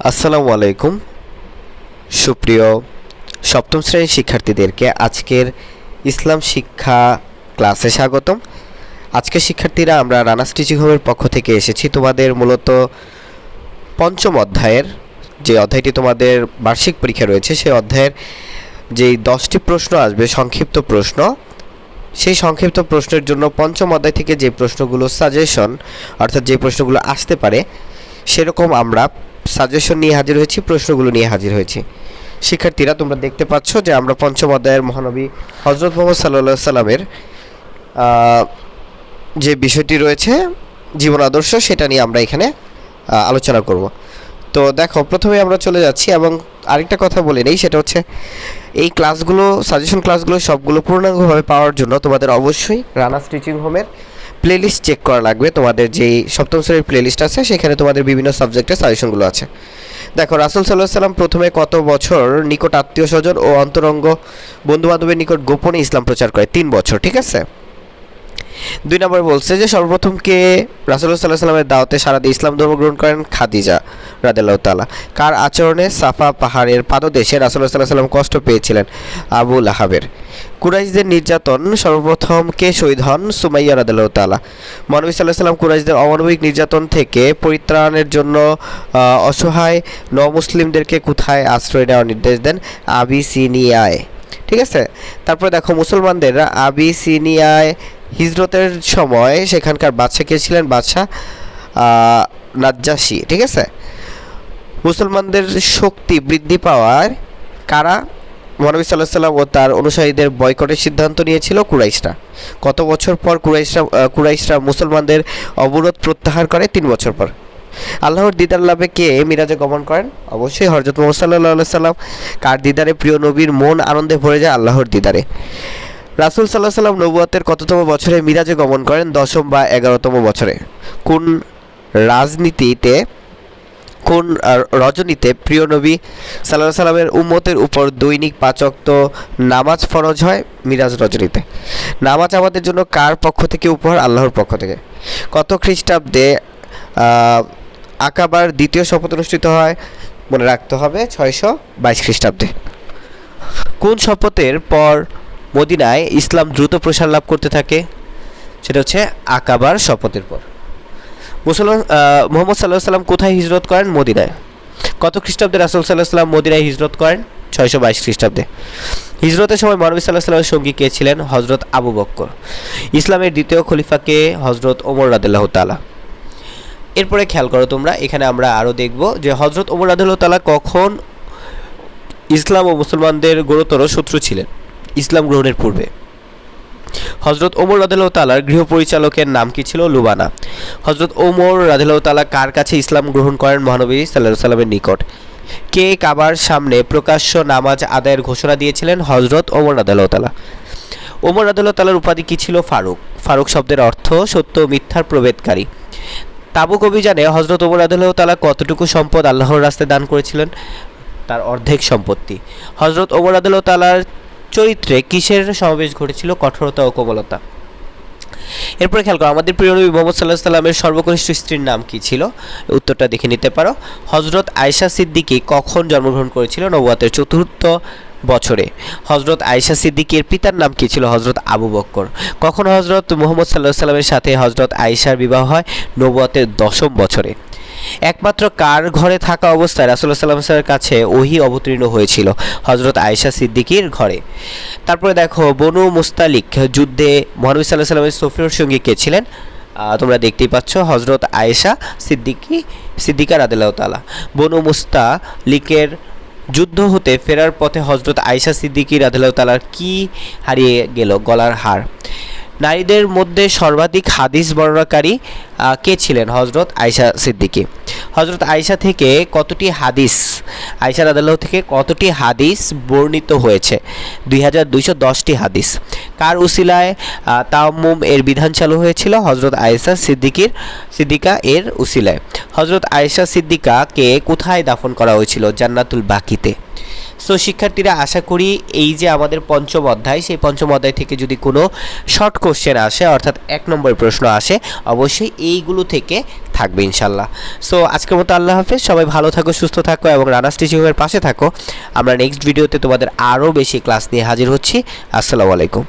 আসসালামু আলাইকুম সুপ্রিয় সপ্তম শ্রেণীর শিক্ষার্থীদেরকে আজকের ইসলাম শিক্ষা ক্লাসে স্বাগতম। আজকের শিক্ষার্থীরা আমরা রানা স্টিচিং হোমের পক্ষ থেকে এসেছি তোমাদের মূলত পঞ্চম অধ্যায়ের যে অধ্যায়টি তোমাদের বার্ষিক পরীক্ষা রয়েছে সেই অধ্যায়ের যেই 10টি প্রশ্ন আসবে সংক্ষিপ্ত প্রশ্ন, সেই সংক্ষিপ্ত প্রশ্নের জন্য পঞ্চম অধ্যায় থেকে যে প্রশ্নগুলো সাজেশন অর্থাৎ যে প্রশ্নগুলো আসতে পারে সেরকম আমরা সাজেশন নিয়ে হাজির হয়েছি, প্রশ্নগুলো নিয়ে হাজির হয়েছি। শিক্ষার্থীরা তোমরা দেখতে পাচ্ছ যে আমরা পঞ্চম অধ্যায়ের মহানবী হজরত মুহাম্মদ সাল্লাল্লাহু আলাইহি সাল্লামের যে বিষয়টি রয়েছে জীবন আদর্শ সেটা নিয়ে আমরা এখানে আলোচনা করব। তো দেখো প্রথমে আমরা চলে যাচ্ছি এবং আরেকটা কথা বলে নেই, সেটা হচ্ছে এই ক্লাসগুলো সাজেশন ক্লাসগুলো সবগুলো পূর্ণাঙ্গভাবে পাওয়ার জন্য তোমাদের অবশ্যই রানা স্টিচিং হোমের প্লেলিস্ট চেক করা লাগবে। তোমাদের যেই সপ্তম শ্রেণীর প্লেলিস্ট আছে সেখানে তোমাদের বিভিন্ন সাবজেক্টের সাজেশনগুলো আছে। দেখো রাসূল সাল্লাল্লাহু আলাইহি সাল্লাম প্রথমে কত বছর নিকট আত্মীয় স্বজন ও অন্তরঙ্গ বন্ধুবান্ধবের নিকট গোপনে ইসলাম প্রচার করে? 3 বছর, ঠিক আছে। 2 নম্বর বলছে যে সর্বপ্রথম কে রাসূলুল্লাহ সাল্লাল্লাহু আলাইহি সাল্লামের দাওয়াতে সাড়া দিয়ে ইসলাম ধর্ম গ্রহণ করেন? খাদিজা রাদিয়াল্লাহু তাআলা। কার আচরণে সাফা পাহাড়ের পাদদেশে রাসূলুল্লাহ সাল্লাল্লাহু আলাইহি সাল্লাম কষ্ট পেয়েছিলেন? আবু লাহাবের। কুরাইশদের নির্যাতন সর্বপ্রথম কে শহীদ হন? সুমাইয়া রাদিয়াল্লাহু তাআলা। মহানবী সাল্লাল্লাহু আলাইহি সাল্লাম কুরাইশদের অমানবিক নির্যাতন থেকে পরিত্রাণের জন্য অসহায় মুসলিমদেরকে কোথায় আশ্রয় নেওয়ার নির্দেশ দেন? আবিসিনিয়ায়, ঠিক আছে। তারপরে দেখো মুসলমানদের আবিসিনিয়ায় হিজরতের সময় সেখানকার বাদশা কে ছিলেন? বাদশাহ নাজ্জাশী, ঠিক আছে। মুসলমানদের শক্তি বৃদ্ধি পাওয়ার কারা মহানবী সাল্লাল্লাহু আলাইহি সাল্লাম ও তার অনুসারীদের বয়কটের সিদ্ধান্ত নিয়েছিল? কুরাইশরা। কত বছর পর কুরাইশরা মুসলমানদের অবরোধ প্রত্যাহার করে? 3 বছর পর। আল্লাহর দিদার লাভে কে মিরাজে গমন করেন? অবশ্যই হযরত মুহাম্মদ সাল্লাল্লাহু আলাইহি সাল্লাম। কার দিদারে প্রিয় নবীর মন আনন্দে ভরে যায়? আল্লাহর দিদারে। রাসূল সাল্লাল্লাহু আলাইহি সাল্লাম নবুয়তের কততম বছরে মিরাজে গমন করেন? 10ম বা 11তম বছরে। কোন রজনীতে প্রিয় নবী সাল্লাল্লাহু আলাইহি সাল্লামের উম্মতের উপর দৈনিক 5 ওয়াক্ত নামাজ ফরজ হয়? মিরাজ রজনীতে। নামাজ আমাদের জন্য কার পক্ষ থেকে উপহার? আল্লাহর পক্ষ থেকে। কত খ্রিস্টাব্দে আকাবার দ্বিতীয় শপথ অনুষ্ঠিত হয়? মনে রাখতে হবে 622 খ্রিস্টাব্দে। কোন শপথের পর মদিনায় ইসলাম দ্রুত প্রসার লাভ করতে থাকে? সেটা হচ্ছে আকাবার শপথের পর। মুহাম্মদ সাল্লাল্লাহু আলাইহি সাল্লাম কোথায় হিজরত করেন? মদিনায়। কত খ্রিস্টাব্দে রাসূল সাল্লাল্লাহু আলাইহি সাল্লাম মদিনায় হিজরত করেন? 622 খ্রিস্টাব্দে। হিজরতের সময় মহানবী সাল্লাল্লাহু আলাইহি সাল্লামের সঙ্গী কে ছিলেন? হযরত আবু বকর। ইসলামের দ্বিতীয় খলিফা কে? হযরত ওমর রাদিয়াল্লাহু তাআলা। এরপরে খেয়াল করো তোমরা, এখানে আমরা আরও দেখব যে হযরত ওমর রাদিয়াল্লাহু তাআলা কখন ইসলাম ও মুসলমানদের গুরুতর শত্রু ছিলেন? ইসলাম গ্রহণের পূর্বে। হযরত ওমর রাদিয়াল্লাহু তাআলার গৃহপরিচালকের নাম কি ছিল? লুবানা। হযরত ওমর রাদিয়াল্লাহু তাআলা কার কাছে ইসলাম গ্রহণ করেন? মহানবী সাল্লাল্লাহু আলাইহি সাল্লামের নিকট। কে কাবার সামনে প্রকাশ্য নামাজ আদায়ের ঘোষণা দিয়েছিলেন? হযরত ওমর রাদিয়াল্লাহু তাআলা। ওমর রাদিয়াল্লাহু তাআলার উপাধি কি ছিল? ফারুক। ফারুক শব্দের অর্থ সত্য ও মিথ্যার প্রভেদকারী। তাবুক অভিযানে হযরত ওমর রাদিয়াল্লাহু তাআলা কতটুকু সম্পদ আল্লাহর রাস্তায় দান করেছিলেন? তার অর্ধেক সম্পত্তি। হযরত ওমর রাদিয়াল্লাহু তাআলার চরিত্রে কিসের সমাবেশ ঘটেছিল? কঠোরতা ও কোমলতা। এরপরে খেয়াল করো আমাদের প্রিয় নবী মুহাম্মদ সাল্লাল্লাহু আলাইহি সাল্লামের সর্বকনিষ্ঠ স্ত্রীর নাম কি ছিল? উত্তরটা দেখে নিতে পারো। হযরত আয়েশা সিদ্দিকী কখন জন্মগ্রহণ করেছিল? নবুয়তের 4র্থ বছরে। হযরত আয়েশা সিদ্দিকীর পিতার নাম কি ছিল? হযরত আবু বকর। কখন হযরত মুহাম্মদ সাল্লাল্লাহু আলাইহি সাল্লামের সাথে হযরত আয়েশার বিবাহ হয়? নবুয়তের 10ম বছরে। একমাত্র কার ঘরে থাকা অবস্থায় রাসূলুল্লাহ সাল্লাল্লাহু আলাইহি ওয়াসাল্লামের কাছে ওহী অবতীর্ণ হয়েছিল? হযরত আয়েশা সিদ্দিকীর ঘরে। তারপরে দেখো বনু মুস্তালিক যুদ্ধে মহানবী সাল্লাল্লাহু আলাইহি ওয়াসাল্লামের সফীর সঙ্গী কে ছিলেন? তোমরা দেখতেই পাচ্ছ হযরত আয়েশা সিদ্দিকা রাদিয়াল্লাহু তাআলা। বনু মুস্তালিকের যুদ্ধ হতে ফেরার পথে হযরত আয়েশা সিদ্দিকী রাদিয়াল্লাহু তাআলার কি হারিয়ে গেল? গলার হার। নারীদের মধ্যে সর্বাধিক হাদিস বর্ণনাকারী কে ছিলেন? হযরত আয়েশা সিদ্দিকী। হযরত আয়েশা থেকে কতটি হাদিস আয়েশা রাদিয়াল্লাহু থেকে কতটি হাদিস বর্ণিত হয়েছে? 2210টি হাদিস। কার উসিলায় তায়াম্মুম এর বিধান চালু হয়েছিল? হযরত আয়েশা সিদ্দিকা এর উসিলায়। হযরত আয়েশা সিদ্দিকাকে কোথায় দাফন করা হয়েছিল? জান্নাতুল বাকিতে। সো শিক্ষার্থীরা আশা করি এই যে আমাদের পঞ্চম অধ্যায়, সেই পঞ্চম অধ্যায় থেকে যদি কোনো শর্ট কোশ্চেন আসে অর্থাৎ 1 নম্বর প্রশ্ন আসে, অবশ্যই এইগুলো থেকে থাকবে ইনশাল্লাহ। সো আজকের মতো আল্লাহ হাফেজ, সবাই ভালো থাকো, সুস্থ থাকো এবং রানাস টিচিংয়ের পাশে থাকো। আমরা নেক্সট ভিডিওতে তোমাদের আরও বেশি ক্লাস নিয়ে হাজির হচ্ছি। আসসালামু আলাইকুম।